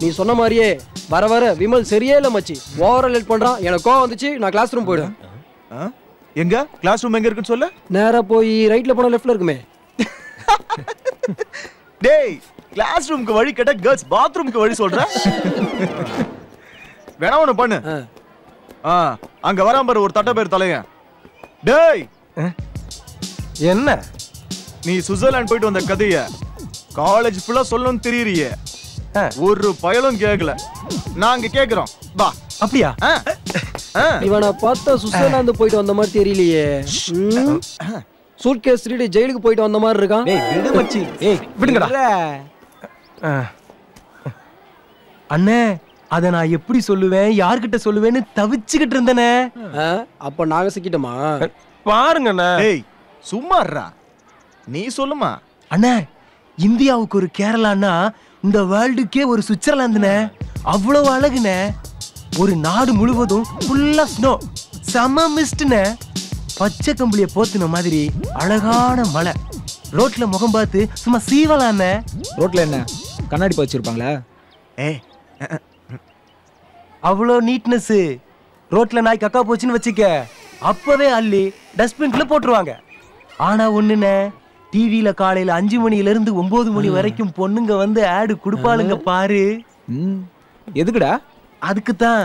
நீ சொன்ன மாதிரியே வர வர விமல் சரியே இல்ல மச்சி. ஓவரா லேட் பண்றான். எனக்கு கோவம் வந்துச்சு. நான் கிளாஸ் ரூம் போயிடுவேன். எங்க கிளாஸ் ரூம் எங்க இருக்குன்னு சொல்லு. நேரா போய் ரைட்ல போனா லெஃப்ட்ல இருக்குமே. டேய் கிளாஸ் ரூமுக்கு வழி கேட்டா கேர்ள்ஸ் பாத்ரூமுக்கு வழி சொல்ற. வேணா ஒண்ணு பண்ணு. அங்க வராம பாரு ஒரு தட்ட பேர் தலைய. டேய் என்ன நீ சுவிட்சர்லாந்து போயிட்டு வந்த கதைய காலேஜ் ஃபுல்லா சொல்லணும்னு தெரியறியே. ஒரு பயலும் கேட்கல. நாங்க கேக்குறோம். வா. அப்படியா? இவனை பார்த்தா சுவிட்சர்லாந்து போயிட்டு வந்த மாதிரி தெரியலையே. சூட்கேஸ் திருடி ஜெயிலுக்கு போயிட்டு வந்த மாதிரி இருக்கான். டேய் விடு மச்சி. ஏய் விடுங்கடா. அண்ணே அத நான் எப்படி சொல்லுவேன் யார்கிட்ட சொல்லுவேன்னு தவிச்சுக்கிட்டு இருந்தனே. அப்ப நாங்க சிக்கிட்டோமா? பாருங்கண்ணே. டேய் சும்மா இருடா. நீ சொல்லுமா. அண்ணே இந்தியாவுக்கு ஒரு கேரளான்னா இந்த வேர்ல்டுக்கே ஒரு சுவிட்சர்லாந்துனே. அவ்வளவு அழகுனே. ஒரு நாடு முழுவதும் ஃபுல்லா ஸ்னோ, செம மிஸ்ட்னே. பச்சை கம்பளிய போத்துன மாதிரி அழகான மலை. ரோட்ல முகம் பார்த்து சும்மா சீவலானே. ரோட்ல என்ன கண்ணாடி வச்சிருப்பாங்களா? அவ்வளோ நீட்னஸ். ரோட்ல நாய் கக்கா போச்சுன்னு வச்சுக்க அப்பவே அள்ளி டஸ்ட்பின்ல போட்டுருவாங்க. ஆனா ஒண்ணுனே டிவில காலையில 5 மணில இருந்து 9 மணி வரைக்கும் பொண்ணுங்க வந்து ஆடு குடுப்பாளுங்க பாரு. எதுக்குடா? அதுக்கு தான்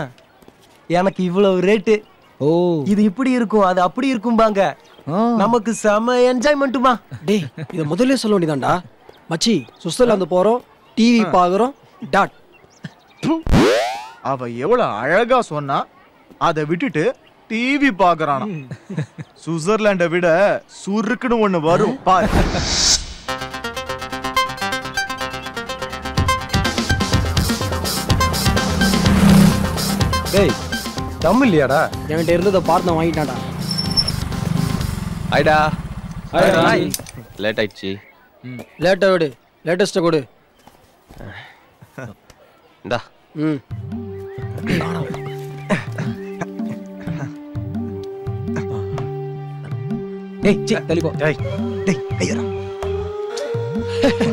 எனக்கு இவ்வளவு ரேட்டு. ஓ இது இப்படி இருக்கும் அது அப்படி இருக்கும்பாங்க. நமக்கு செம என்ஜாய்மெண்ட்டுமா. டேய் இத முதல்ல சொல்ல வேண்டியதான்டா. மச்சி சுவிட்சர்லாந்து போறோம், டிவி பாக்குறோம். டாட். அவ எவ்வளவு அழகா சொன்னா அதை விட்டுட்டு டிவி பாக்குறானா. சுவிட்சர்லாண்டை விட சுருக்குன்னு ஒண்ணு வரும் பாரு. டேய் தம் இல்லையாடா? என்கிட்ட இருந்ததை பார்த்து வாங்கிட்டான்டா. ஐடா ஹாய். லேட் ஆயிடுச்சு. லேட்டா விடு, லேட்டஸ்ட்டை கொடு. இந்தா. டேய் சி தள்ளி போ. டேய் டேய் கையறா.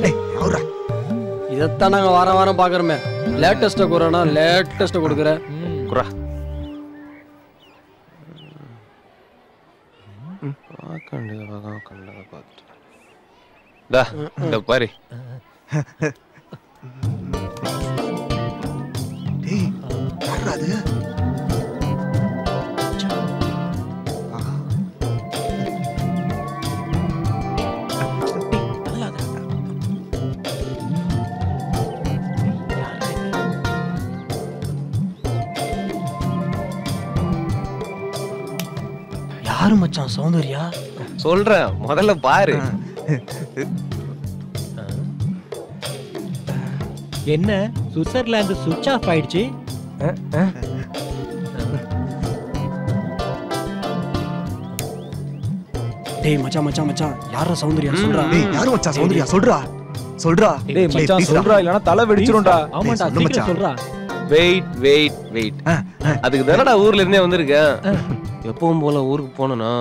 டேய் அவரா. இதத்தான் நாங்க வாரம் வாரம் பாக்குறோமே. லேட்டஸ்ட்டை குறனா லேட்டஸ்ட்டை கொடுக்குற. குறா. டா இந்த பாரு. டேய் யாரா அது? யாரு மச்சான் சௌந்தர்யா? சொல்றேன் முதல்ல பாரு. என்ன சுவிட்சர்லாந்து சுவிட்ச் ஆஃப் ஆயிடுச்சு? டேய் மச்சான் மச்சான் மச்சான் யாரா சௌந்தர்யா சொல்றா? டேய் யாரு மச்சான் சௌந்தர்யா சொல்றா. சொல்றா. டேய் மச்சான் சொல்றா இல்லனா தலை வெடிச்சிரும்டா. ஆமாடா சொல்லு சீக்கிரம் மச்சான். சொல்றா. Wait wait wait. அதுக்கு தானடா ஊர்ல இருந்தே வந்திருக்கேன். எப்பவும் போல ஊருக்கு போனனா.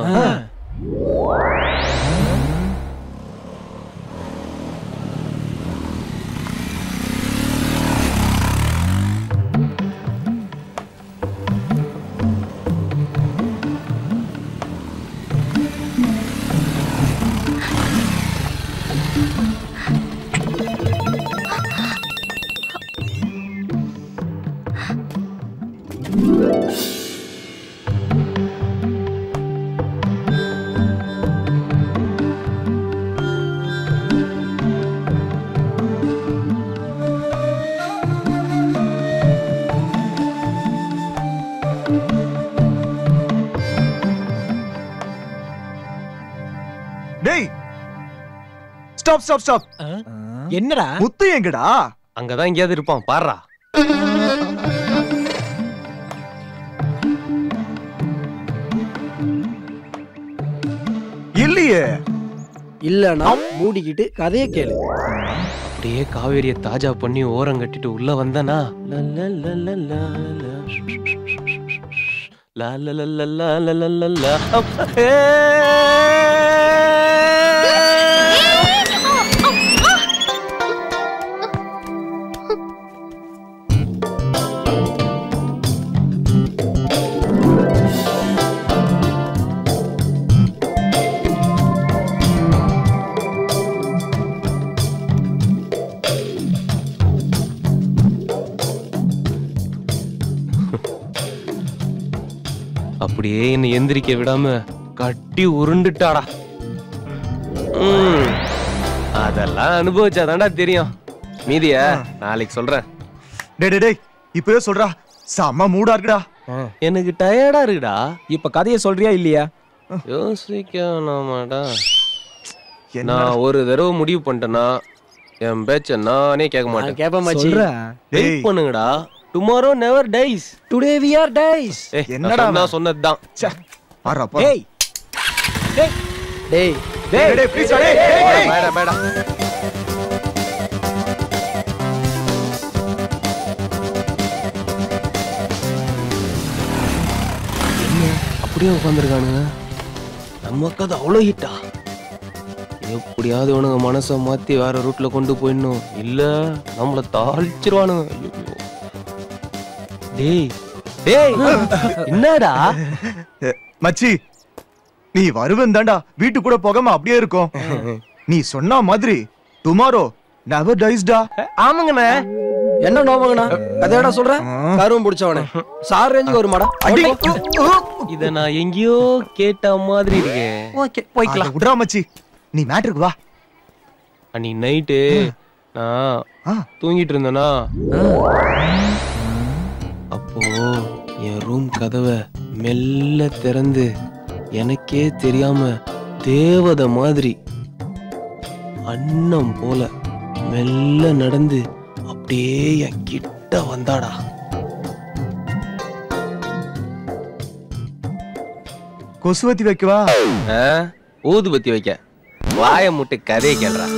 டேய் ஸ்டாப் ஸ்டாப் ஸ்டாப். என்னடா? முத்து எங்கடா? அங்கதான் எங்கயாவது இருப்பான் பாருடா. இல்லையே. இல்லனா மூடிக்கிட்டு கதையை கேளு. அப்படியே காவேரிய தாஜா பண்ணி ஓரம் கட்டிட்டு உள்ள வந்தனா அப்படியே என்னை எந்திரிக்க விடாம கட்டி உருண்டுட்டாடா. அதெல்லாம் அனுபவிச்சாதான்டா தெரியும். மீதிய நாளைக்கு சொல்றேன். டேய் இப்பவே சொல்றா, செம்ம மூடா இருக்குடா. எனக்கு டயர்டா இருக்குடா. இப்ப கதையை சொல்றியா இல்லையா? யோசிக்கணுமாடா. நான் ஒரு தடவை முடிவு பண்ணிட்டேன்னா என் பேச்ச நானே கேட்க மாட்டேன். கேப்ப மச்சி. சொல்றா. வெயிட் பண்ணுங்கடா. Tomorrow never dies. Today we are dies. என்னடா நான் சொன்னதுதான். ஆறாப்பா. டேய் டேய் டேய் டேய் ப்ளீஸ் டேய். பேடா பேடா. அப்படியே உட்காந்துருக்கானுங்க. நமக்கு அது அவ்வளோ ஹிட்டா? எப்படியாவது இவனுங்க மனசை மாத்தி வேற ரூட்ல கொண்டு போயிடணும், இல்ல நம்மள தாளிச்சிருவானுங்க. டேய் டேய் என்னடா மச்சி, நீ வருவன் தாண்டா, வீட்டு கூட போகாம அப்படியே இருக்கும். நீ சொன்ன மாதிரி டுமாரோ நெவர் டைஸ்டா. ஆமாங்கண்ணே. என்ன நோமங்கண்ணா கதையடா சொல்ற? கருவம் பிடிச்சவனே சார் ரேஞ்சுக்கு வருமாடா. இத நான் எங்கேயோ கேட்ட மாதிரி இருக்கே. ஓகே போய்க்கலாம். விடுறா மச்சி, நீ மேட்ருக்கு வா. அன்னைக்கு நைட்டு நான் தூங்கிட்டு இருந்தேனா, அப்போ என் ரூம் கதவை மெல்ல திறந்து எனக்கே தெரியாம தேவதை மாதிரி அன்னம் போல மெல்ல நடந்து அப்படியே என் கிட்ட வந்தாடா. கொசுவத்தி வைக்கவா? ஊதுபத்தி வைக்க? வாய முட்டு கதையை கேள்றா.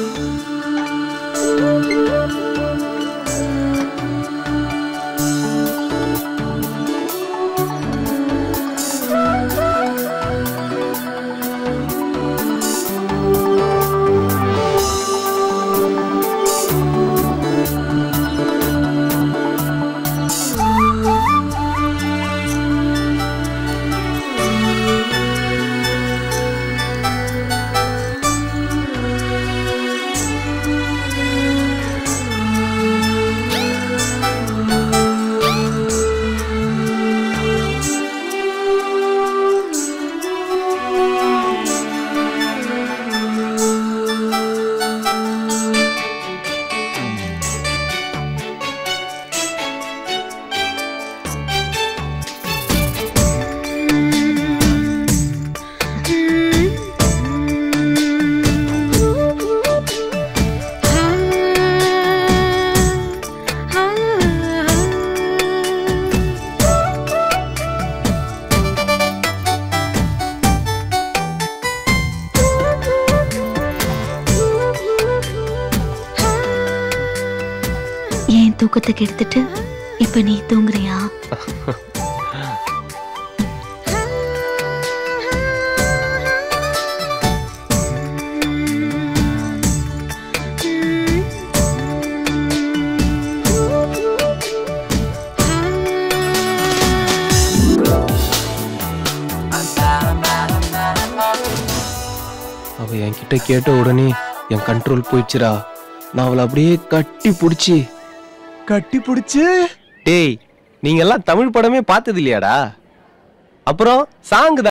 தூக்கத்தை கெடுத்துட்டு இப்ப நீ தூங்குறியா? அவ என்கிட்ட கேட்ட உடனே என் கண்ட்ரோல் போயிடுச்சுடா. நான் அவளை அப்படியே கட்டி புடிச்சு டேய், நீங்க எல்லாம் தமிழ் படமே பார்த்தது இல்லையாடா? அப்புறம் சாங்